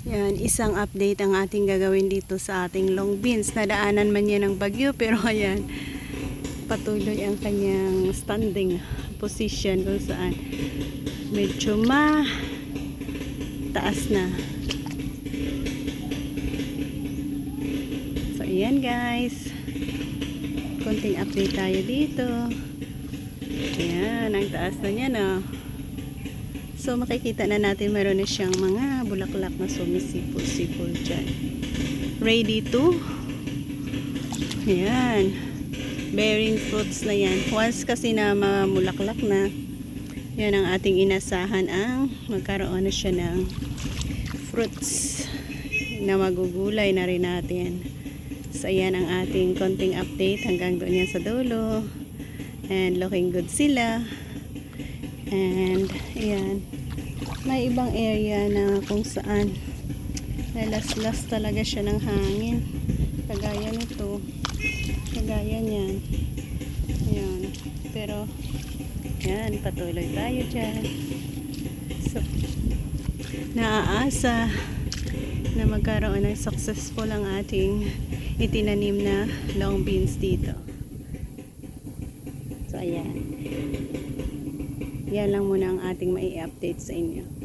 Yan, isang update ang ating gagawin dito sa ating long beans. Nadaanan man yan ng bagyo, pero ayan, patuloy ang kanyang standing position kung saan medyo taas na. So ayan guys, konting update tayo dito. Ayan, ang taas na niya no. So makikita na natin meron na siyang mga bulaklak na sumisipol-sipol dyan. Ready to, ayan, bearing fruits na yan. Once kasi na mamulaklak na, yan ang ating inasahan, ang magkaroon na siya ng fruits na magugulay na rin natin. So ayan ang ating konting update hanggang doon yan sa dulo. And looking good sila. And ayan, may ibang area na kung saan nalaslas talaga siya ng hangin, kagaya nito, kagaya niyan. Ayan, pero yan, patuloy tayo dyan. So naaasa na magkaroon ng successful ang ating itinanim na long beans dito. So ayan, yan lang muna ang ating mai-update sa inyo.